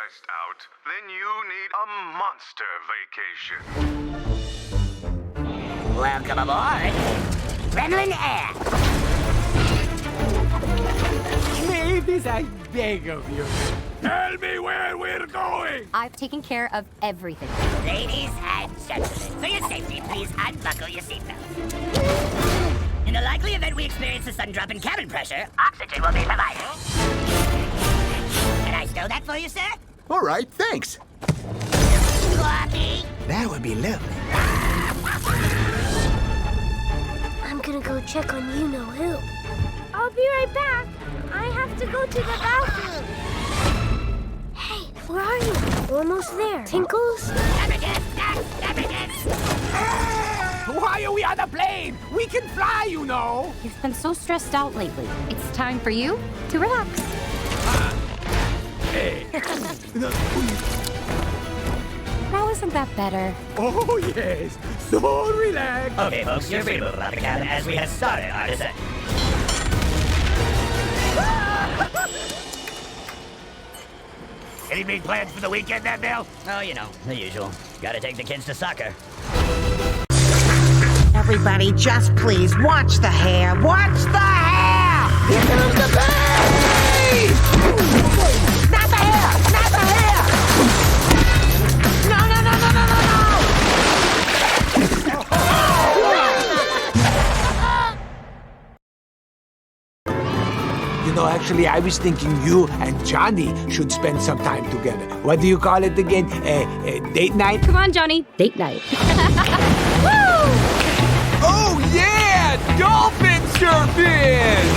stressed out, then you need a monster vacation. Welcome aboard. Adrenaline Air. Mavis, I beg of you. Tell me where we're going! I've taken care of everything. Ladies and gentlemen, for your safety, please unbuckle your seatbelts. In the likely event we experience a sudden drop in cabin pressure, oxygen will be provided. Can I stow that for you, sir? All right, thanks. Coffee? That would be lovely. I'm gonna go check on you-know-who. I'll be right back. I have to go to the bathroom. Hey, where are you? We're almost there. Tinkles? Why are we on the plane? We can fly, you know. You've been so stressed out lately. It's time for you to relax. Hey. Now isn't that better? Oh, yes. So relaxed. Okay, folks, you're free to move about the cabin as we have started our descent. Any big plans for the weekend, then, Bill? Oh, you know, the usual. Gotta take the kids to soccer. Everybody, just please watch the hair. Watch the hair! Here comes the babe! Not the hair! Not the hair! No, no, no, no, no, no, no! You know, actually, I was thinking you and Johnny should spend some time together. What do you call it again? Date night? Come on, Johnny. Date night. Woo! Oh, yeah! Dolphin surfing!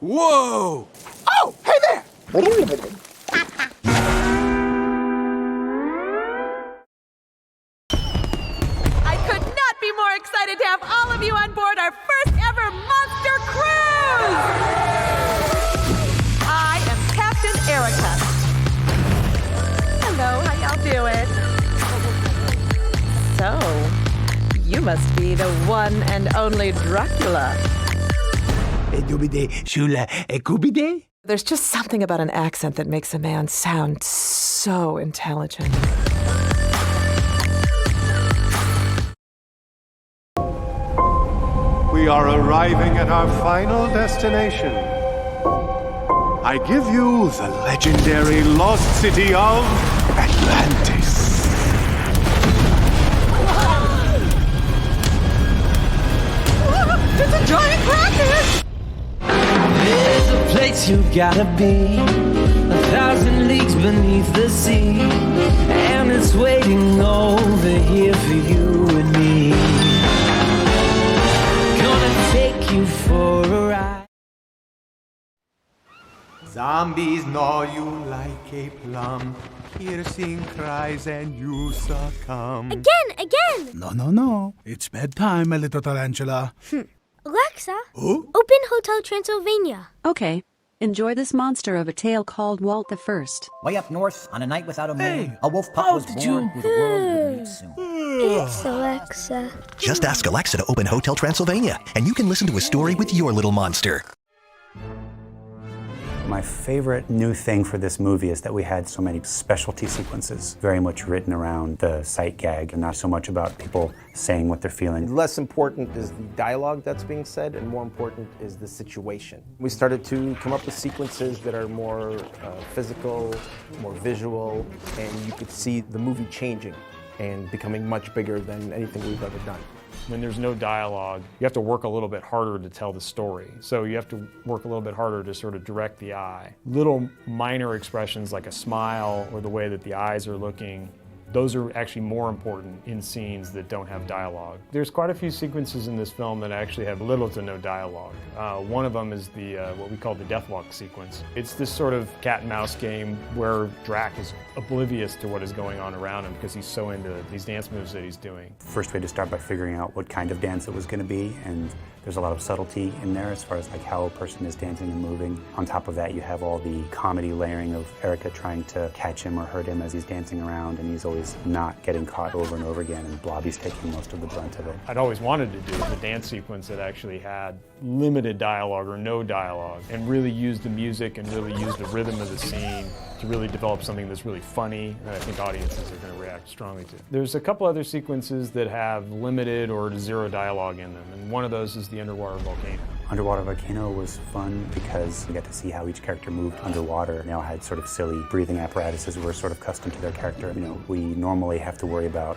Whoa! Oh, hey there! I could not be more excited to have all of you on board our first ever monster cruise! I am Captain Ericka. Hello, how y'all doing? So, you must be the one and only Dracula. Dubide, shula, kubide? There's just something about an accent that makes a man sound so intelligent. We are arriving at our final destination. I give you the legendary lost city of Atlantis. It's a giant Kraken! There's a place you gotta be, 1,000 leagues beneath the sea, and it's waiting over here for you and me. Gonna take you for a ride. Zombies gnaw you like a plum, piercing cries and you succumb. Again! No. It's bedtime, my little tarantula. Alexa, Oh? open Hotel Transylvania. Okay. Enjoy this monster of a tale called Walt the First. Way up north, on a night without a moon, Hey, a wolf pup how was did born you- who the world would meet soon. It's Alexa. Just ask Alexa to open Hotel Transylvania, and you can listen to a story with your little monster. My favorite new thing for this movie is that we had so many specialty sequences, very much written around the sight gag and not so much about people saying what they're feeling. Less important is the dialogue that's being said, and more important is the situation. We started to come up with sequences that are more physical, more visual, and you could see the movie changing and becoming much bigger than anything we've ever done. When there's no dialogue, you have to work a little bit harder to tell the story. So you have to work a little bit harder to sort of direct the eye. Little minor expressions like a smile or the way that the eyes are looking, those are actually more important in scenes that don't have dialogue. There's quite a few sequences in this film that actually have little to no dialogue. One of them is the what we call the death walk sequence. It's this sort of cat and mouse game where Drac is oblivious to what is going on around him because he's so into these dance moves that he's doing. First we had to start by figuring out what kind of dance it was going to be, and there's a lot of subtlety in there as far as like how a person is dancing and moving. On top of that, you have all the comedy layering of Erika trying to catch him or hurt him as he's dancing around, and he's always always not getting caught over and over again, and Blobby's taking most of the brunt of it. I'd always wanted to do the dance sequence that actually had limited dialogue or no dialogue, and really use the music and really use the rhythm of the scene to really develop something that's really funny that I think audiences are going to react strongly to. There's a couple other sequences that have limited or zero dialogue in them, and one of those is the underwater volcano. Underwater Volcano was fun because we got to see how each character moved underwater. They all had sort of silly breathing apparatuses. We're sort of accustomed to their character. You know, we normally have to worry about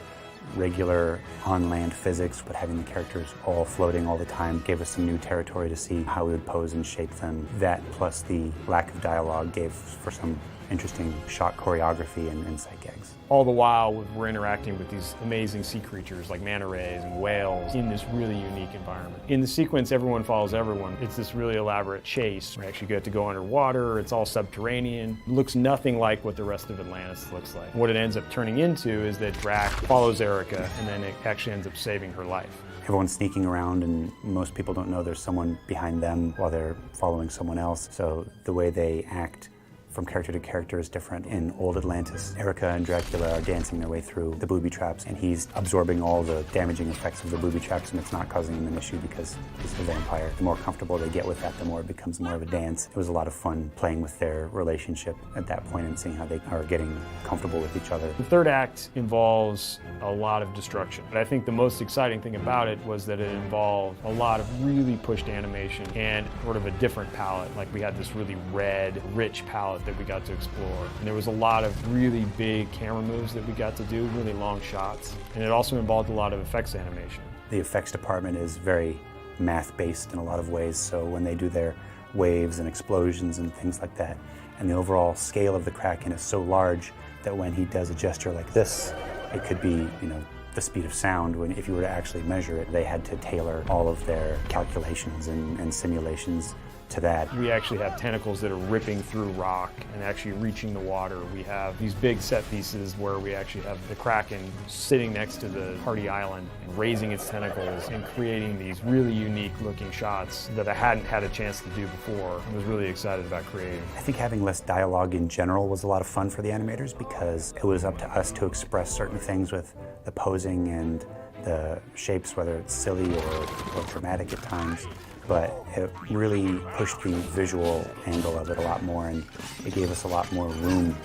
regular on-land physics, but having the characters all floating all the time gave us some new territory to see how we would pose and shape them. That plus the lack of dialogue gave for some interesting shot choreography and sight gags. All the while, we're interacting with these amazing sea creatures like manta rays and whales in this really unique environment. In the sequence, Everyone Follows Everyone, it's this really elaborate chase. We actually get to go underwater, it's all subterranean. It looks nothing like what the rest of Atlantis looks like. What it ends up turning into is that Drac follows Erika, and then it actually ends up saving her life. Everyone's sneaking around, and most people don't know there's someone behind them while they're following someone else. So the way they act from character to character is different. In Old Atlantis, Erika and Dracula are dancing their way through the booby traps, and he's absorbing all the damaging effects of the booby traps, and it's not causing him an issue because he's a vampire. The more comfortable they get with that, the more it becomes more of a dance. It was a lot of fun playing with their relationship at that point and seeing how they are getting comfortable with each other. The third act involves a lot of destruction, but I think the most exciting thing about it was that it involved a lot of really pushed animation and sort of a different palette. Like we had this really red, rich palette that we got to explore. And there was a lot of really big camera moves that we got to do, really long shots. And it also involved a lot of effects animation. The effects department is very math-based in a lot of ways, so when they do their waves and explosions and things like that, and the overall scale of the Kraken is so large that when he does a gesture like this, it could be, you know, the speed of sound. When if you were to actually measure it, they had to tailor all of their calculations and simulations to that. We actually have tentacles that are ripping through rock and actually reaching the water. We have these big set pieces where we actually have the Kraken sitting next to the party island and raising its tentacles and creating these really unique looking shots that I hadn't had a chance to do before. I was really excited about creating. I think having less dialogue in general was a lot of fun for the animators because it was up to us to express certain things with the posing and the shapes, whether it's silly or dramatic at times. But it really pushed the visual angle of it a lot more, and it gave us a lot more room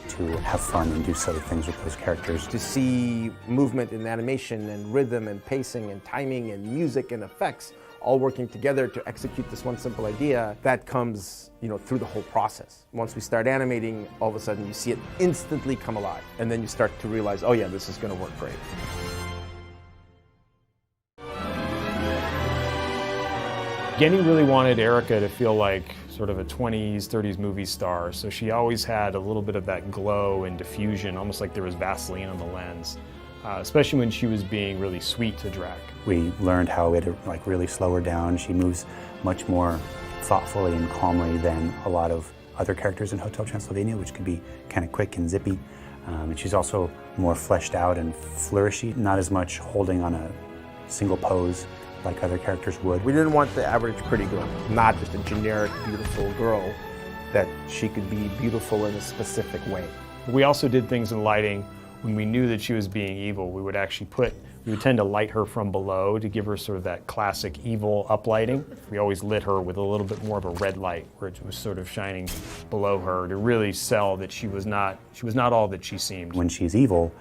to have fun and do silly things with those characters. To see movement in animation and rhythm and pacing and timing and music and effects all working together to execute this one simple idea, that comes, you know, through the whole process. Once we start animating, all of a sudden you see it instantly come alive, and then you start to realize, oh yeah, this is going to work great. Genny really wanted Erika to feel like sort of a 20s, 30s movie star, so she always had a little bit of that glow and diffusion, almost like there was Vaseline on the lens, especially when she was being really sweet to Drac. We learned how we had to like really slow her down. She moves much more thoughtfully and calmly than a lot of other characters in Hotel Transylvania, which could be kind of quick and zippy. And she's also more fleshed out and flourishy, not as much holding on a single pose like other characters would. We didn't want the average pretty girl, not just a generic beautiful girl, that she could be beautiful in a specific way. We also did things in lighting. When we knew that she was being evil, we would tend to light her from below to give her sort of that classic evil uplighting. We always lit her with a little bit more of a red light, where it was sort of shining below her to really sell that she was not all that she seemed. When she's evil,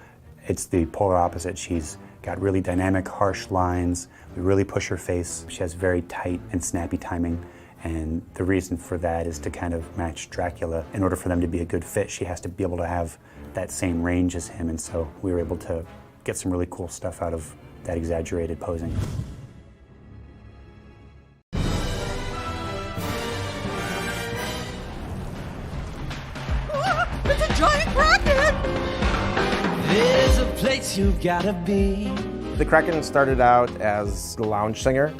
it's the polar opposite. She's got really dynamic, harsh lines. We really push her face. She has very tight and snappy timing, and the reason for that is to kind of match Dracula. In order for them to be a good fit, she has to be able to have that same range as him, and so we were able to get some really cool stuff out of that exaggerated posing. It's a giant Kraken! There's a place you gotta be. The Kraken started out as the lounge singer,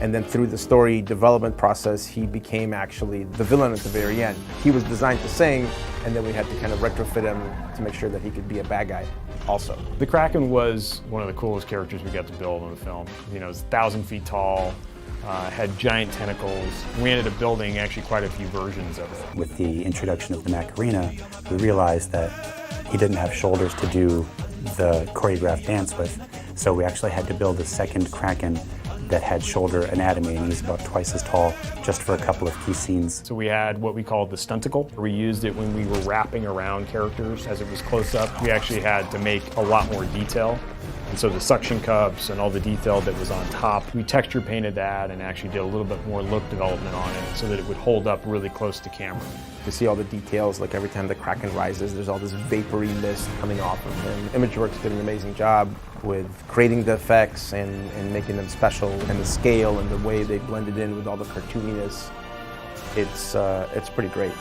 and then through the story development process, he became actually the villain at the very end. He was designed to sing, and then we had to kind of retrofit him to make sure that he could be a bad guy also. The Kraken was one of the coolest characters we got to build in the film. You know, it was 1,000 feet tall, had giant tentacles. We ended up building actually quite a few versions of it. With the introduction of the Macarena, we realized that he he didn't have shoulders to do the choreographed dance with, so we actually had to build a second Kraken that had shoulder anatomy, and he's about twice as tall, just for a couple of key scenes. So we had what we called the stunticle. We used it when we were wrapping around characters as it was close up. We actually had to make a lot more detail. And so the suction cups and all the detail that was on top, we texture painted that and actually did a little bit more look development on it so that it would hold up really close to camera. To see all the details, like every time the Kraken rises, there's all this vapory mist coming off of him. ImageWorks did an amazing job with creating the effects and making them special, and the scale and the way they blended in with all the cartooniness. It's pretty great.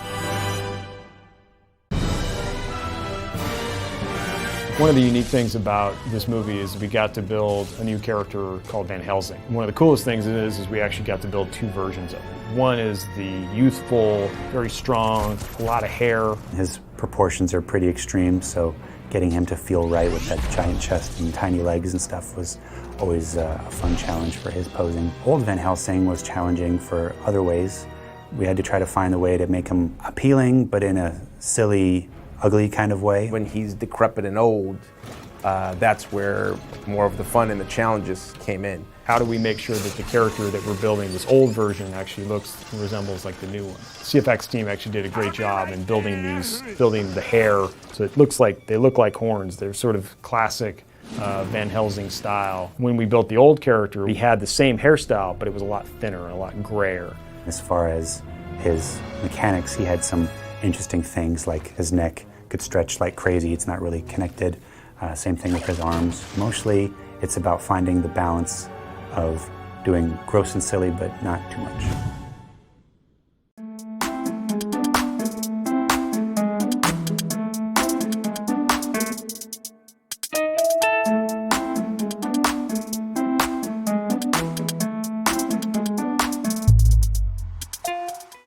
One of the unique things about this movie is we got to build a new character called Van Helsing. One of the coolest things is we actually got to build two versions of him. One is the youthful, very strong, a lot of hair. His proportions are pretty extreme, so getting him to feel right with that giant chest and tiny legs and stuff was always a fun challenge for his posing. Old Van Helsing was challenging for other ways. We had to try to find a way to make him appealing, but in a silly, ugly kind of way. When he's decrepit and old, that's where more of the fun and the challenges came in. How do we make sure that the character that we're building, this old version, actually looks and resembles like the new one? The CFX team actually did a great job in building the hair, so it looks like they look like horns. They're sort of classic Van Helsing style. When we built the old character, he had the same hairstyle, but it was a lot thinner and a lot grayer. As far as his mechanics, he had some interesting things, like his neck could stretch like crazy. It's not really connected. Same thing with his arms. Mostly, it's about finding the balance of doing gross and silly, but not too much.